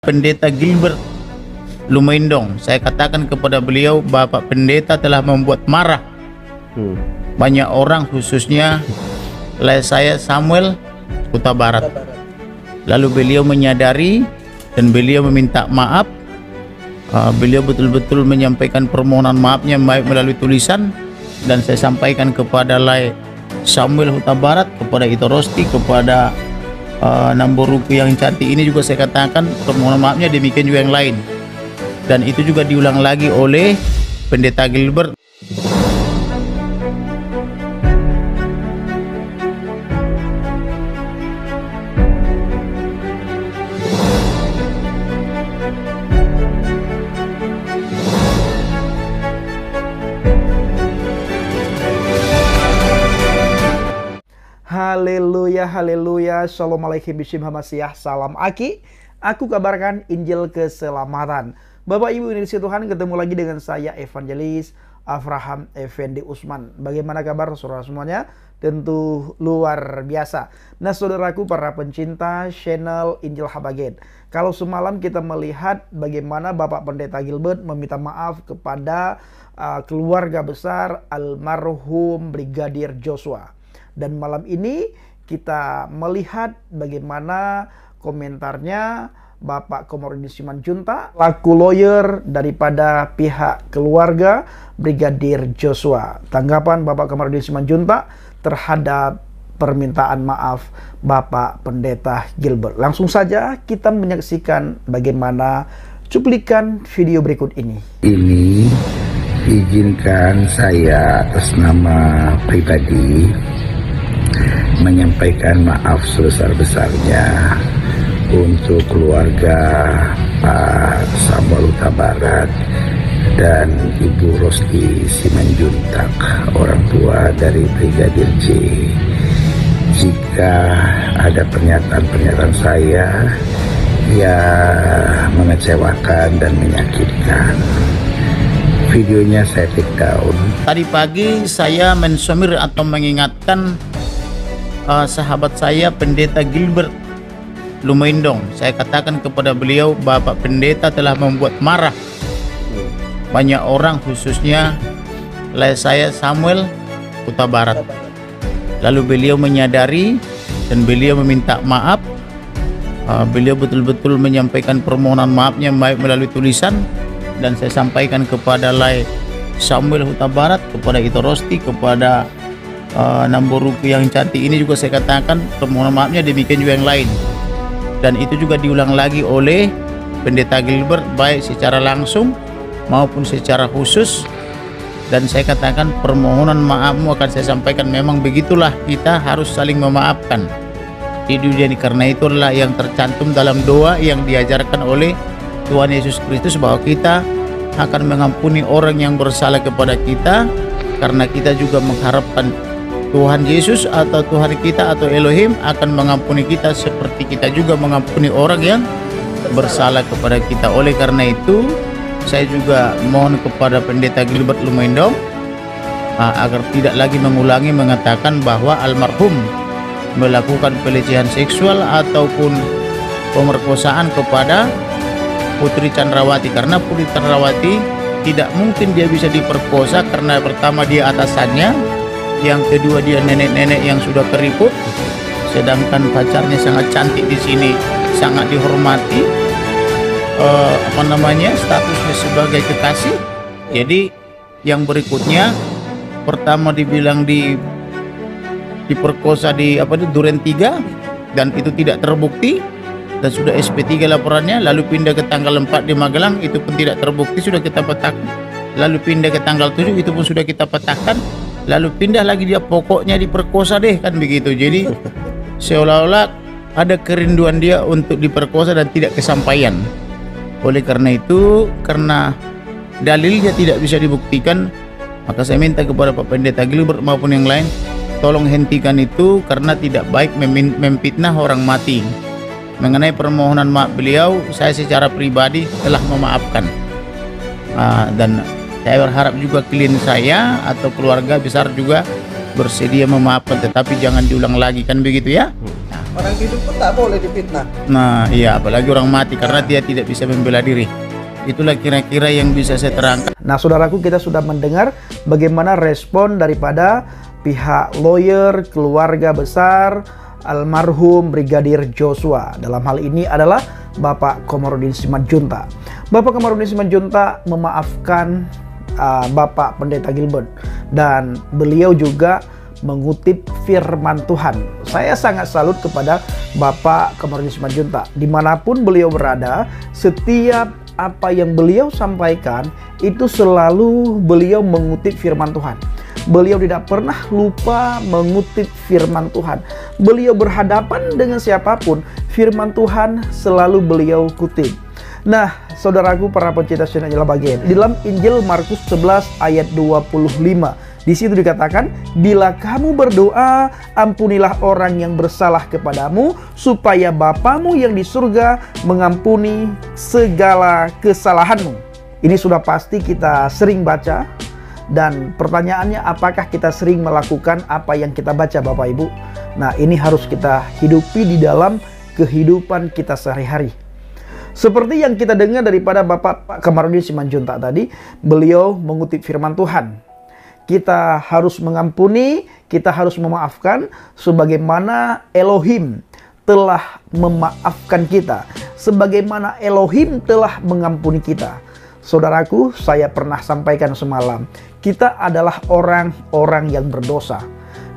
Pendeta Gilbert Lumendong. Saya katakan kepada beliau, Bapak Pendeta telah membuat marah banyak orang, khususnya saya Samuel Huta Barat. Lalu beliau menyadari dan beliau meminta maaf. Beliau betul-betul menyampaikan permohonan maafnya baik melalui tulisan, dan saya sampaikan kepada Samuel Huta Barat, kepada Ito Rosti, kepada Namboruku yang cantik ini juga saya katakan permohonan maafnya, demikian juga yang lain. Dan itu juga diulang lagi oleh Pendeta Gilbert. Haleluya, haleluya, shalom alaikum bishim hamasyah, salam aki. Aku kabarkan Injil keselamatan. Bapak Ibu Indonesia Tuhan, ketemu lagi dengan saya Evangelis Avraham Effendi Usman. Bagaimana kabar saudara semuanya? Tentu luar biasa. Nah saudaraku, para pencinta channel Injil Habaget, kalau semalam kita melihat bagaimana Bapak Pendeta Gilbert meminta maaf kepada keluarga besar almarhum Brigadir Joshua. Dan malam ini kita melihat bagaimana komentarnya Bapak Komarudin Simanjuntak, laku lawyer daripada pihak keluarga Brigadir Joshua. Tanggapan Bapak Komarudin Simanjuntak terhadap permintaan maaf Bapak Pendeta Gilbert. Langsung saja kita menyaksikan bagaimana cuplikan video berikut ini. Ini izinkan saya atas nama pribadi menyampaikan maaf sebesar-besarnya untuk keluarga Pak Samuel Huta Barat dan Ibu Rosti Simanjuntak, orang tua dari Brigadir J. Jika ada pernyataan-pernyataan saya yang mengecewakan dan menyakitkan, videonya saya take down. Tadi pagi saya mensomir atau mengingatkan sahabat saya Pendeta Gilbert Lumendong. Saya katakan kepada beliau, Bapak Pendeta telah membuat marah banyak orang, khususnya saya Samuel Huta Barat. Lalu beliau menyadari dan beliau meminta maaf. Beliau betul-betul menyampaikan permohonan maafnya baik melalui tulisan, dan saya sampaikan kepada Samuel Huta Barat, kepada Ito Rosti, kepada Namboruku yang cantik ini juga saya katakan permohonan maafnya, demikian juga yang lain. Dan itu juga diulang lagi oleh Pendeta Gilbert baik secara langsung maupun secara khusus. Dan saya katakan permohonan maafmu akan saya sampaikan. Memang begitulah, kita harus saling memaafkan di dunia ini, karena itulah yang tercantum dalam doa yang diajarkan oleh Tuhan Yesus Kristus, bahwa kita akan mengampuni orang yang bersalah kepada kita, karena kita juga mengharapkan Tuhan Yesus atau Tuhan kita atau Elohim akan mengampuni kita seperti kita juga mengampuni orang yang bersalah kepada kita. Oleh karena itu, saya juga mohon kepada Pendeta Gilbert Lumendong agar tidak lagi mengulangi mengatakan bahwa almarhum melakukan pelecehan seksual ataupun pemerkosaan kepada Putri Chandrawati, karena Putri Chandrawati tidak mungkin dia bisa diperkosa karena pertama dia atasannya, yang kedua dia nenek-nenek yang sudah keriput, sedangkan pacarnya sangat cantik di sini, sangat dihormati, statusnya sebagai kekasih. Jadi yang berikutnya, pertama dibilang diperkosa di Duren 3 dan itu tidak terbukti dan sudah SP3 laporannya, lalu pindah ke tanggal 4 di Magelang, itu pun tidak terbukti, sudah kita petakan, lalu pindah ke tanggal 7, itu pun sudah kita petakan, lalu pindah lagi dia, pokoknya diperkosa deh, kan begitu. Jadi seolah-olah ada kerinduan dia untuk diperkosa dan tidak kesampaian. Oleh karena itu, karena dalilnya tidak bisa dibuktikan, maka saya minta kepada Pak Pendeta Gilbert maupun yang lain, tolong hentikan itu, karena tidak baik memfitnah orang mati. Mengenai permohonan maaf beliau, saya secara pribadi telah memaafkan, dan saya berharap juga klien saya atau keluarga besar juga bersedia memaafkan, tetapi jangan diulang lagi, kan begitu ya. Nah, Orang hidup pun tak boleh difitnah. Nah, iya, apalagi orang mati karena dia tidak bisa membela diri. Itulah kira-kira yang bisa saya terangkan. Nah, saudaraku, kita sudah mendengar bagaimana respon daripada pihak lawyer, keluarga besar almarhum Brigadir Joshua. Dalam hal ini adalah Bapak Komarudin Simanjuntak. Bapak Komarudin Simanjuntak memaafkan Bapak Pendeta Gilbert, dan beliau juga mengutip firman Tuhan. Saya sangat salut kepada Bapak Komarudin Simanjuntak. Dimanapun beliau berada, setiap apa yang beliau sampaikan itu selalu beliau mengutip firman Tuhan. Beliau tidak pernah lupa mengutip firman Tuhan. Beliau berhadapan dengan siapapun, firman Tuhan selalu beliau kutip. Nah, saudaraku para pencinta channel Injil Habaget, di dalam Injil Markus 11 ayat 25, di situ dikatakan, bila kamu berdoa, ampunilah orang yang bersalah kepadamu, supaya Bapamu yang di surga mengampuni segala kesalahanmu. Ini sudah pasti kita sering baca, dan pertanyaannya, apakah kita sering melakukan apa yang kita baca, Bapak Ibu? Nah, ini harus kita hidupi di dalam kehidupan kita sehari-hari. Seperti yang kita dengar daripada Bapak Komarudin Simanjuntak tadi, beliau mengutip firman Tuhan. Kita harus mengampuni, kita harus memaafkan, sebagaimana Elohim telah memaafkan kita, sebagaimana Elohim telah mengampuni kita. Saudaraku, saya pernah sampaikan semalam, kita adalah orang-orang yang berdosa,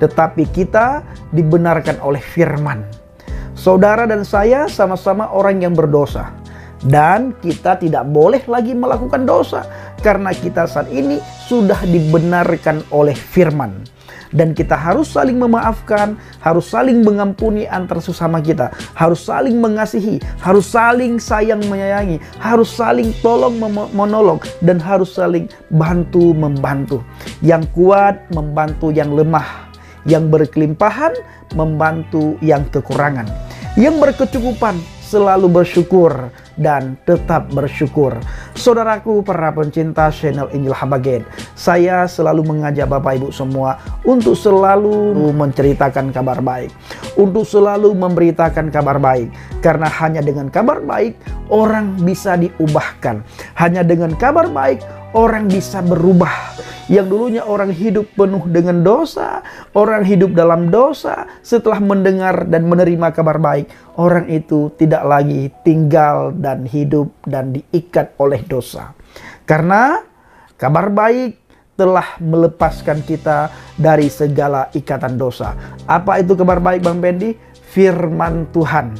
tetapi kita dibenarkan oleh firman. Saudara dan saya sama-sama orang yang berdosa, dan kita tidak boleh lagi melakukan dosa karena kita saat ini sudah dibenarkan oleh firman. Dan kita harus saling memaafkan, harus saling mengampuni antar sesama kita, harus saling mengasihi, harus saling sayang menyayangi, harus saling tolong menolong, dan harus saling bantu membantu. Yang kuat membantu yang lemah, yang berkelimpahan membantu yang kekurangan, yang berkecukupan selalu bersyukur dan tetap bersyukur. Saudaraku para pencinta channel Injil Habaget, saya selalu mengajak Bapak Ibu semua untuk selalu menceritakan kabar baik, untuk selalu memberitakan kabar baik, karena hanya dengan kabar baik orang bisa diubahkan, hanya dengan kabar baik orang bisa berubah. Yang dulunya orang hidup penuh dengan dosa, orang hidup dalam dosa, setelah mendengar dan menerima kabar baik, orang itu tidak lagi tinggal dan hidup dan diikat oleh dosa. Karena kabar baik telah melepaskan kita dari segala ikatan dosa. Apa itu kabar baik, Bang Pendi? Firman Tuhan.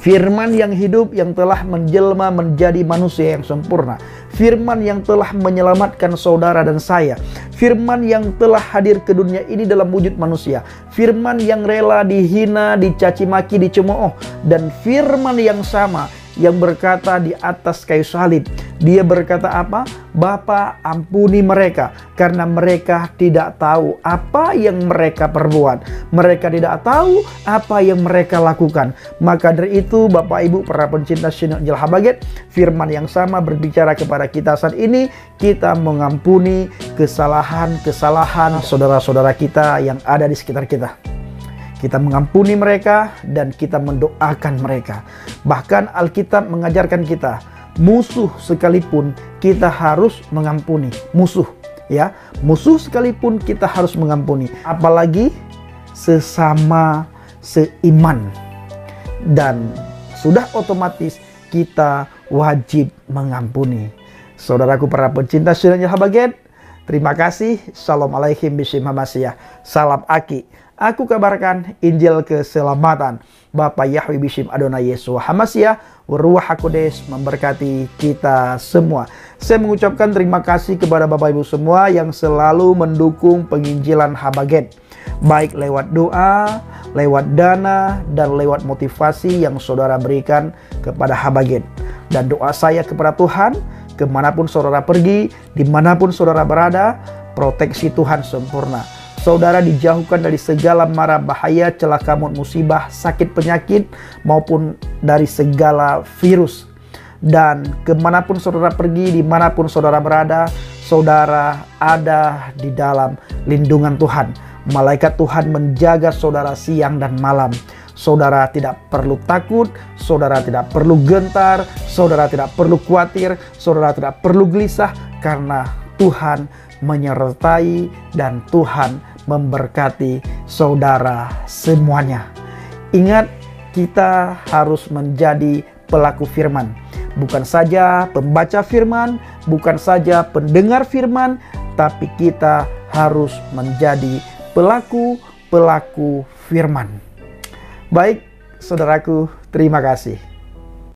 Firman yang hidup, yang telah menjelma menjadi manusia yang sempurna. Firman yang telah menyelamatkan saudara dan saya. Firman yang telah hadir ke dunia ini dalam wujud manusia. Firman yang rela dihina, dicaci maki, dicemooh. Dan firman yang sama yang berkata di atas kayu salib. Dia berkata apa? Bapa, ampuni mereka, karena mereka tidak tahu apa yang mereka perbuat. Mereka tidak tahu apa yang mereka lakukan. Maka dari itu, Bapak Ibu para pencinta channel Injil Habaget, firman yang sama berbicara kepada kita saat ini. Kita mengampuni kesalahan-kesalahan saudara-saudara kita yang ada di sekitar kita. Kita mengampuni mereka dan kita mendoakan mereka. Bahkan Alkitab mengajarkan kita, musuh sekalipun kita harus mengampuni. Musuh, ya, musuh sekalipun kita harus mengampuni. Apalagi sesama seiman. Dan sudah otomatis kita wajib mengampuni. Saudaraku para pencinta channel Habaget, terima kasih. Shalom alaikum bishim hamasyah. Salam Aki. Aku kabarkan Injil keselamatan. Bapa Yahweh bishim Adonai Yeshua Hamasyah, Ruach HaKodesh memberkati kita semua. Saya mengucapkan terima kasih kepada Bapak Ibu semua yang selalu mendukung penginjilan Habaget. Baik lewat doa, lewat dana, dan lewat motivasi yang saudara berikan kepada Habaget. Dan doa saya kepada Tuhan, kemanapun saudara pergi, dimanapun saudara berada, proteksi Tuhan sempurna. Saudara dijauhkan dari segala mara bahaya, celaka maut, musibah, sakit penyakit, maupun dari segala virus. Dan kemanapun saudara pergi, dimanapun saudara berada, saudara ada di dalam lindungan Tuhan. Malaikat Tuhan menjaga saudara siang dan malam. saudara tidak perlu takut, saudara tidak perlu gentar, saudara tidak perlu khawatir, saudara tidak perlu gelisah, karena Tuhan menyertai dan Tuhan memberkati saudara semuanya. Ingat, kita harus menjadi pelaku firman. Bukan saja pembaca firman, bukan saja pendengar firman, tapi kita harus menjadi pelaku firman. Baik, saudaraku, terima kasih.